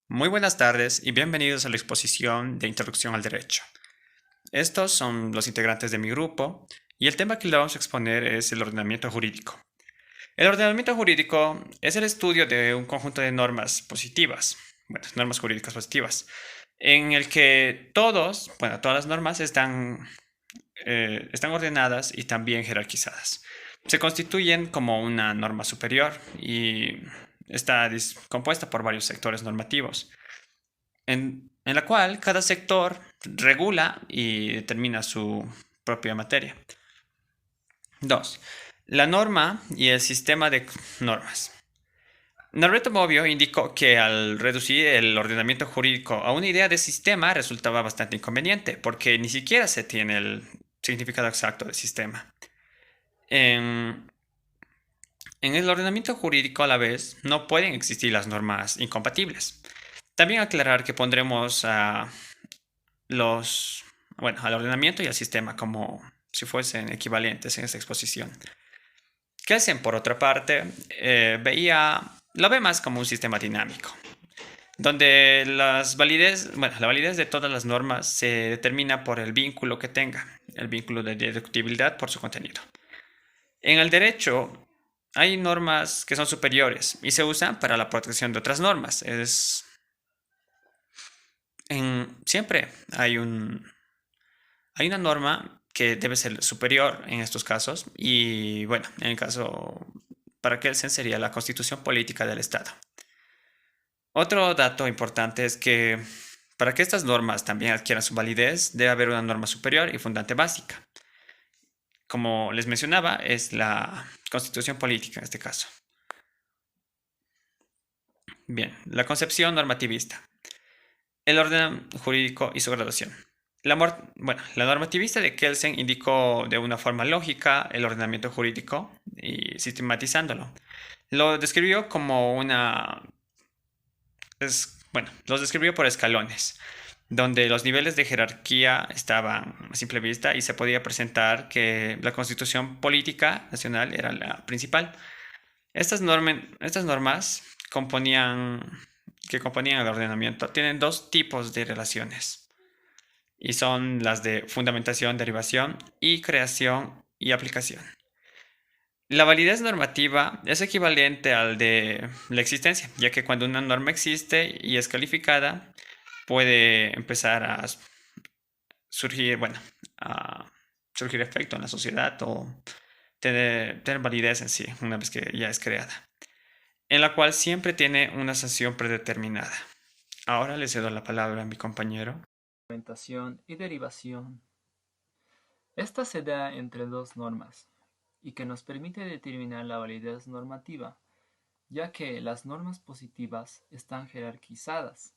Muy buenas tardes y bienvenidos a la exposición de Introducción al Derecho. Estos son los integrantes de mi grupo y el tema que le vamos a exponer es el ordenamiento jurídico. El ordenamiento jurídico es el estudio de un conjunto de normas positivas, normas jurídicas positivas, en el que todas las normas están ordenadas y también jerarquizadas. Se constituyen como una norma superior y está compuesta por varios sectores normativos en la cual cada sector regula y determina su propia materia. 2. La norma y el sistema de normas. Norberto Bobbio indicó que al reducir el ordenamiento jurídico a una idea de sistema resultaba bastante inconveniente, porque ni siquiera se tiene el significado exacto de sistema. En, en el ordenamiento jurídico a la vez no pueden existir las normas incompatibles. También aclarar que pondremos los, al ordenamiento y al sistema como si fuesen equivalentes en esta exposición. Kelsen, por otra parte, lo ve más como un sistema dinámico, donde la validez de todas las normas se determina por el vínculo que tenga, el vínculo de deductibilidad por su contenido. En el derecho hay normas que son superiores y se usan para la protección de otras normas. Siempre hay una norma que debe ser superior en estos casos y bueno, en el caso para Kelsen sería la constitución política del Estado. Otro dato importante es que para que estas normas también adquieran su validez, debe haber una norma superior y fundante básica. Como les mencionaba, es la constitución política en este caso. Bien, la concepción normativista. El orden jurídico y su graduación. La normativista de Kelsen indicó de una forma lógica el ordenamiento jurídico y sistematizándolo. Lo describió como los describió por escalones, donde los niveles de jerarquía estaban a simple vista y se podía presentar que la constitución política nacional era la principal. Estas normas que componían el ordenamiento tienen dos tipos de relaciones y son las de fundamentación, derivación y creación y aplicación. La validez normativa es equivalente al de la existencia, ya que cuando una norma existe y es calificada, puede empezar a surgir, a surgir efecto en la sociedad o tener validez en sí, una vez que ya es creada, en la cual siempre tiene una sanción predeterminada. Ahora le cedo la palabra a mi compañero. Fundamentación y derivación. Esta se da entre dos normas y que nos permite determinar la validez normativa, ya que las normas positivas están jerarquizadas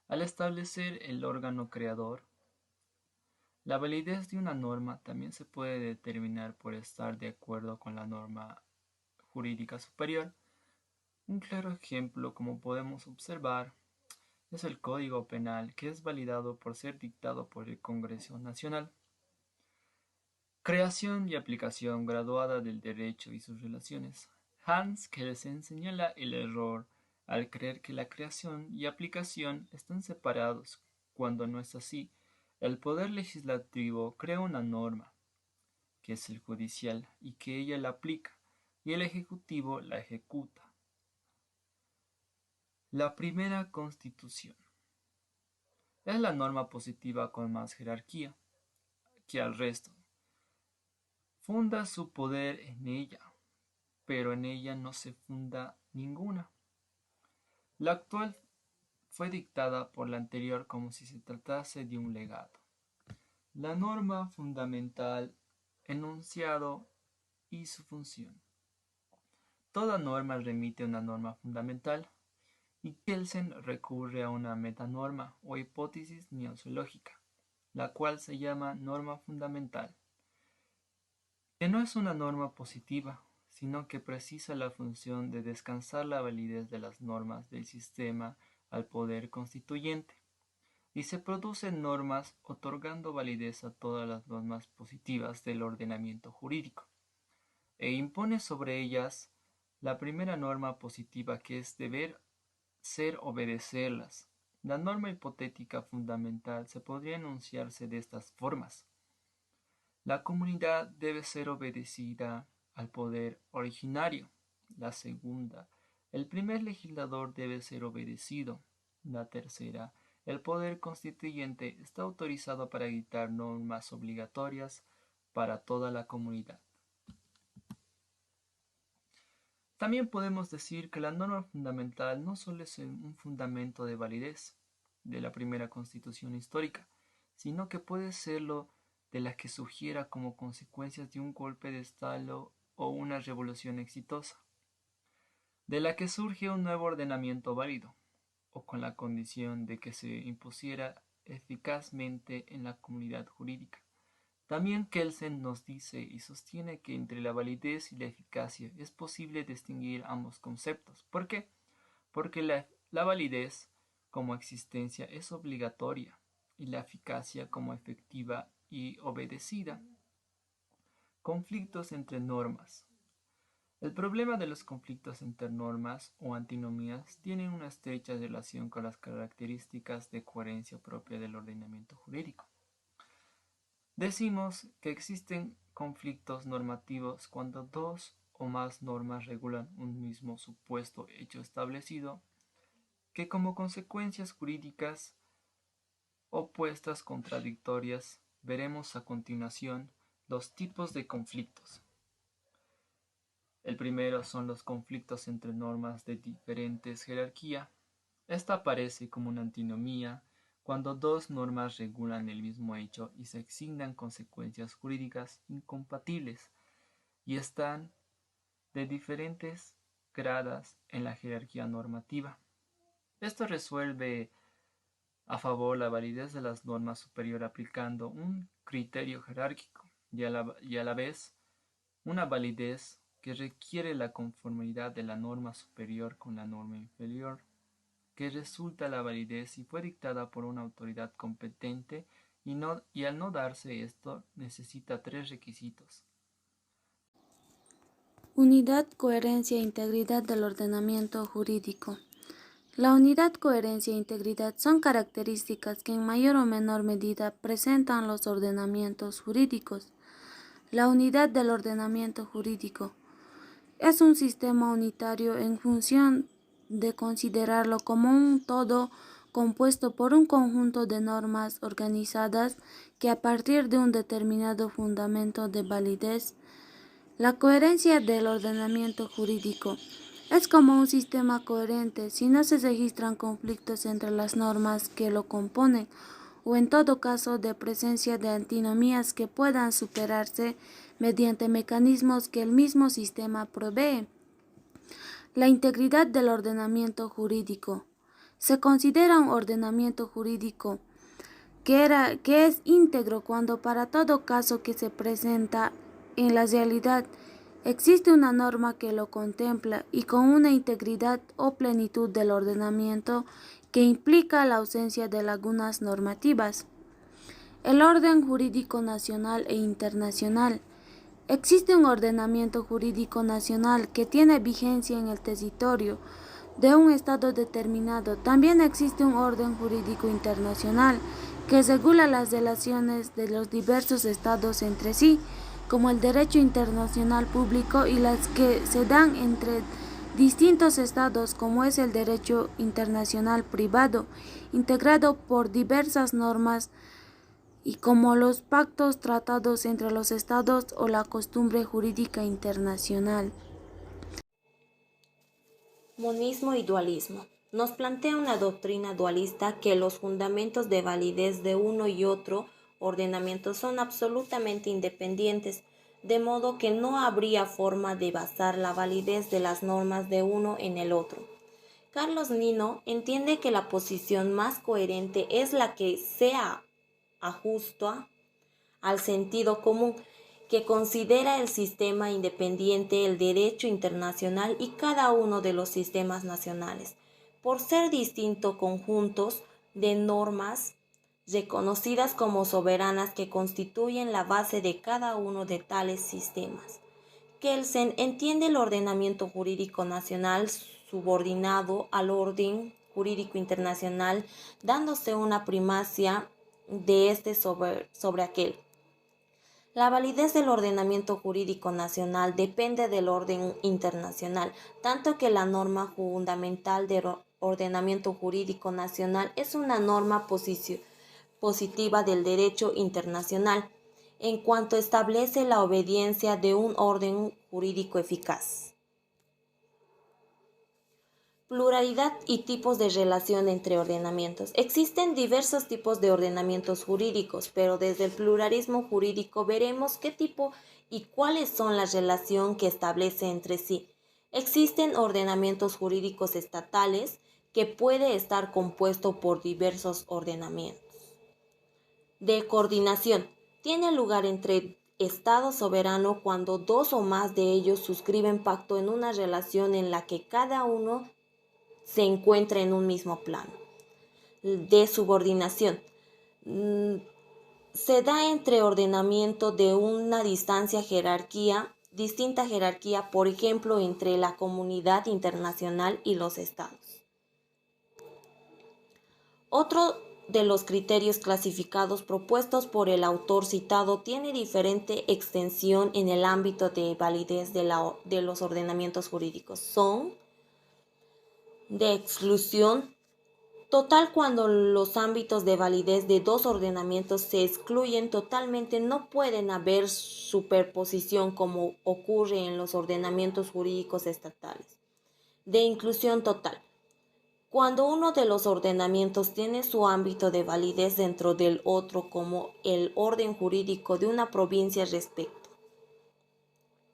al establecer el órgano creador. La validez de una norma también se puede determinar por estar de acuerdo con la norma jurídica superior. Un claro ejemplo, como podemos observar, es el Código Penal, que es validado por ser dictado por el Congreso Nacional. Creación y aplicación graduada del derecho y sus relaciones. Hans Kelsen señala el error al creer que la creación y aplicación están separados, cuando no es así. El poder legislativo crea una norma, que es el judicial, y que ella la aplica, y el ejecutivo la ejecuta. La primera constitución es la norma positiva con más jerarquía que al resto. Funda su poder en ella, pero en ella no se funda ninguna. La actual fue dictada por la anterior como si se tratase de un legado. La norma fundamental, enunciado y su función. Toda norma remite a una norma fundamental y Kelsen recurre a una metanorma o hipótesis gnoseológica, la cual se llama norma fundamental, que no es una norma positiva, sino que precisa la función de descansar la validez de las normas del sistema al poder constituyente, y se producen normas otorgando validez a todas las normas positivas del ordenamiento jurídico, e impone sobre ellas la primera norma positiva, que es deber ser obedecerlas, La norma hipotética fundamental se podría enunciarse de estas formas. La comunidad debe ser obedecida al poder originario. La segunda, el primer legislador debe ser obedecido. La tercera, el poder constituyente está autorizado para dictar normas obligatorias para toda la comunidad. También podemos decir que la norma fundamental no solo es un fundamento de validez de la primera constitución histórica, sino que puede serlo de la que surgiera como consecuencias de un golpe de estado o una revolución exitosa, de la que surge un nuevo ordenamiento válido, o con la condición de que se impusiera eficazmente en la comunidad jurídica. También Kelsen nos dice y sostiene que entre la validez y la eficacia es posible distinguir ambos conceptos. ¿Por qué? Porque la validez como existencia es obligatoria y la eficacia como efectiva y obedecida. Conflictos entre normas. El problema de los conflictos entre normas o antinomías tiene una estrecha relación con las características de coherencia propia del ordenamiento jurídico. Decimos que existen conflictos normativos cuando dos o más normas regulan un mismo supuesto hecho establecido, que como consecuencias jurídicas opuestas contradictorias. Veremos a continuación los tipos de conflictos. El primero son los conflictos entre normas de diferentes jerarquía. Esta aparece como una antinomía cuando dos normas regulan el mismo hecho y se asignan consecuencias jurídicas incompatibles y están de diferentes gradas en la jerarquía normativa. Esto resuelve a favor la validez de las normas superior aplicando un criterio jerárquico y a la vez una validez que requiere la conformidad de la norma superior con la norma inferior, que resulta la validez si fue dictada por una autoridad competente y al no darse esto necesita tres requisitos. Unidad, coherencia e integridad del ordenamiento jurídico. La unidad, coherencia e integridad son características que en mayor o menor medida presentan los ordenamientos jurídicos. La unidad del ordenamiento jurídico es un sistema unitario en función de considerarlo como un todo compuesto por un conjunto de normas organizadas que a partir de un determinado fundamento de validez. La coherencia del ordenamiento jurídico es como un sistema coherente si no se registran conflictos entre las normas que lo componen o en todo caso de presencia de antinomías que puedan superarse mediante mecanismos que el mismo sistema provee. La integridad del ordenamiento jurídico. Se considera un ordenamiento jurídico que es íntegro cuando para todo caso que se presenta en la realidad existe una norma que lo contempla y con una integridad o plenitud del ordenamiento que implica la ausencia de lagunas normativas. El orden jurídico nacional e internacional. Existe un ordenamiento jurídico nacional que tiene vigencia en el territorio de un Estado determinado. También existe un orden jurídico internacional que regula las relaciones de los diversos estados entre sí, como el derecho internacional público y las que se dan entre distintos estados, como es el derecho internacional privado, integrado por diversas normas y como los pactos, tratados entre los estados o la costumbre jurídica internacional. Monismo y dualismo. Nos plantea una doctrina dualista que los fundamentos de validez de uno y otro ordenamiento son absolutamente independientes, de modo que no habría forma de basar la validez de las normas de uno en el otro. Carlos Nino entiende que la posición más coherente es la que se ajusta al sentido común, que considera el sistema independiente, el derecho internacional y cada uno de los sistemas nacionales, por ser distintos conjuntos de normas reconocidas como soberanas que constituyen la base de cada uno de tales sistemas. Kelsen entiende el ordenamiento jurídico nacional subordinado al orden jurídico internacional, dándose una primacia de este sobre aquel. La validez del ordenamiento jurídico nacional depende del orden internacional, tanto que la norma fundamental del ordenamiento jurídico nacional es una norma positiva del derecho internacional, en cuanto establece la obediencia de un orden jurídico eficaz. Pluralidad y tipos de relación entre ordenamientos. Existen diversos tipos de ordenamientos jurídicos, pero desde el pluralismo jurídico veremos qué tipo y cuáles son las relaciones que establece entre sí. Existen ordenamientos jurídicos estatales, que puede estar compuesto por diversos ordenamientos. De coordinación. Tiene lugar entre Estado soberano cuando dos o más de ellos suscriben pacto en una relación en la que cada uno se encuentra en un mismo plano. De subordinación. Se da entre ordenamiento de una distinta jerarquía, por ejemplo, entre la comunidad internacional y los estados. Otro de los criterios clasificados propuestos por el autor citado tiene diferente extensión en el ámbito de validez de los ordenamientos jurídicos. Son de exclusión total cuando los ámbitos de validez de dos ordenamientos se excluyen totalmente, no pueden haber superposición como ocurre en los ordenamientos jurídicos estatales. De inclusión total. Cuando uno de los ordenamientos tiene su ámbito de validez dentro del otro como el orden jurídico de una provincia respecto.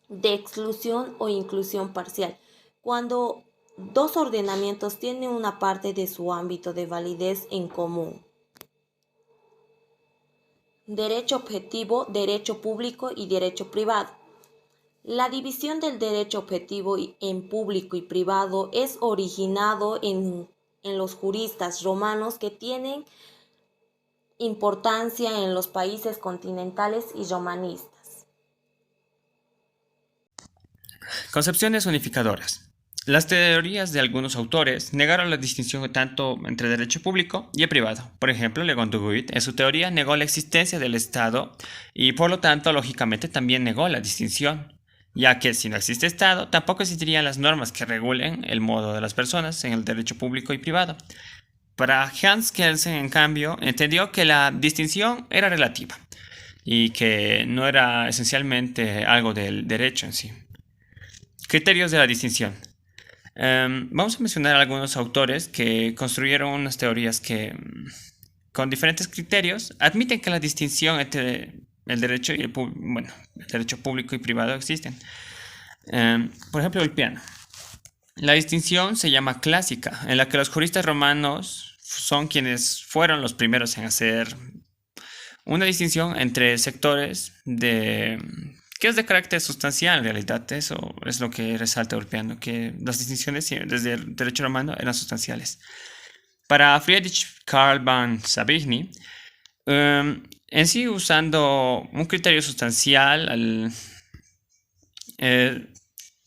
De exclusión o inclusión parcial. Cuando dos ordenamientos tienen una parte de su ámbito de validez en común. Derecho objetivo, derecho público y derecho privado. La división del derecho objetivo en público y privado es originado en los juristas romanos que tienen importancia en los países continentales y romanistas. Concepciones unificadoras. Las teorías de algunos autores negaron la distinción tanto entre derecho público y el privado. Por ejemplo, Le Gondouin, en su teoría, negó la existencia del Estado y, por lo tanto, lógicamente también negó la distinción, ya que si no existe Estado, tampoco existirían las normas que regulen el modo de las personas en el derecho público y privado. Para Hans Kelsen, en cambio, entendió que la distinción era relativa y que no era esencialmente algo del derecho en sí. Criterios de la distinción. Vamos a mencionar algunos autores que construyeron unas teorías que, con diferentes criterios, admiten que la distinción entre el derecho y el derecho público y privado existen. Por ejemplo, Ulpiano. La distinción se llama clásica, en la que los juristas romanos son quienes fueron los primeros en hacer una distinción entre sectores que es de carácter sustancial. En realidad, eso es lo que resalta Ulpiano, que las distinciones desde el derecho romano eran sustanciales. Para Friedrich Karl von Savigny, en sí, usando un criterio sustancial,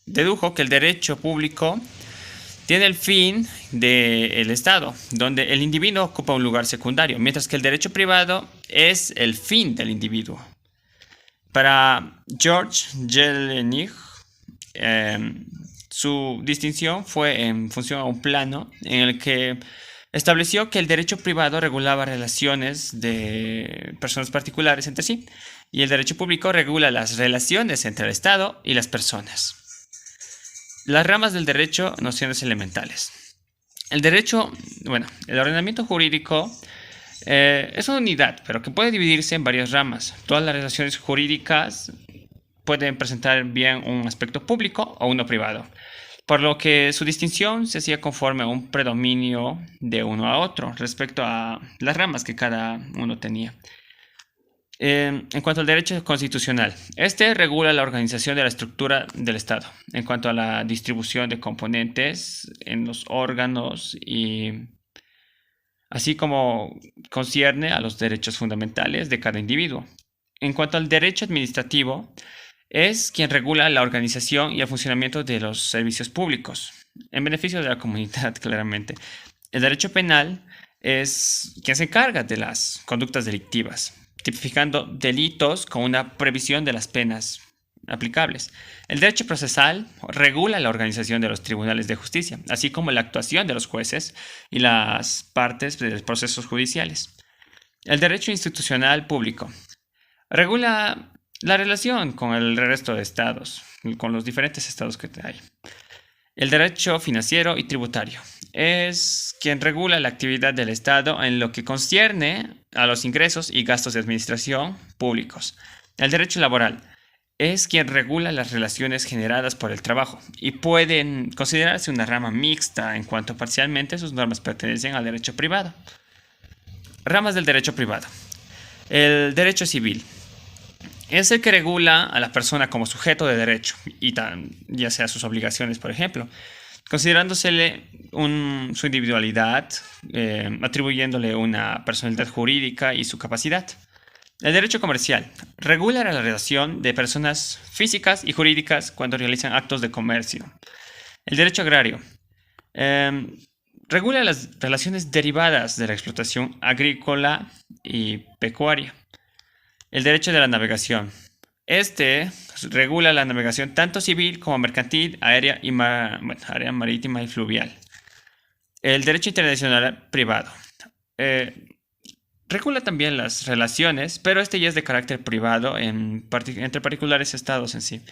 dedujo que el derecho público tiene el fin del Estado, donde el individuo ocupa un lugar secundario, mientras que el derecho privado es el fin del individuo. Para George Jelinek, su distinción fue en función a un plano en el que estableció que el derecho privado regulaba relaciones de personas particulares entre sí y el derecho público regula las relaciones entre el Estado y las personas. Las ramas del derecho, nociones elementales. El ordenamiento jurídico es una unidad, pero que puede dividirse en varias ramas. Todas las relaciones jurídicas pueden presentar bien un aspecto público o uno privado, por lo que su distinción se hacía conforme a un predominio de uno a otro respecto a las ramas que cada uno tenía. En cuanto al derecho constitucional, este regula la organización de la estructura del Estado, en cuanto a la distribución de componentes en los órganos y así como concierne a los derechos fundamentales de cada individuo. En cuanto al derecho administrativo, es quien regula la organización y el funcionamiento de los servicios públicos, en beneficio de la comunidad, claramente. El derecho penal es quien se encarga de las conductas delictivas, tipificando delitos con una previsión de las penas aplicables. El derecho procesal regula la organización de los tribunales de justicia, así como la actuación de los jueces y las partes de los procesos judiciales. El derecho institucional público regula la relación con el resto de estados, con los diferentes estados que hay. El derecho financiero y tributario es quien regula la actividad del Estado en lo que concierne a los ingresos y gastos de administración públicos. El derecho laboral es quien regula las relaciones generadas por el trabajo y pueden considerarse una rama mixta en cuanto parcialmente sus normas pertenecen al derecho privado. Ramas del derecho privado. El derecho civil es el que regula a la persona como sujeto de derecho, y ya sea sus obligaciones, por ejemplo, considerándosele su individualidad, atribuyéndole una personalidad jurídica y su capacidad. El derecho comercial regula la relación de personas físicas y jurídicas cuando realizan actos de comercio. El derecho agrario regula las relaciones derivadas de la explotación agrícola y pecuaria. El derecho de la navegación. Este regula la navegación tanto civil como mercantil, aérea, área marítima y fluvial. El derecho internacional privado. Regula también las relaciones, pero este ya es de carácter privado entre particulares estados en sí.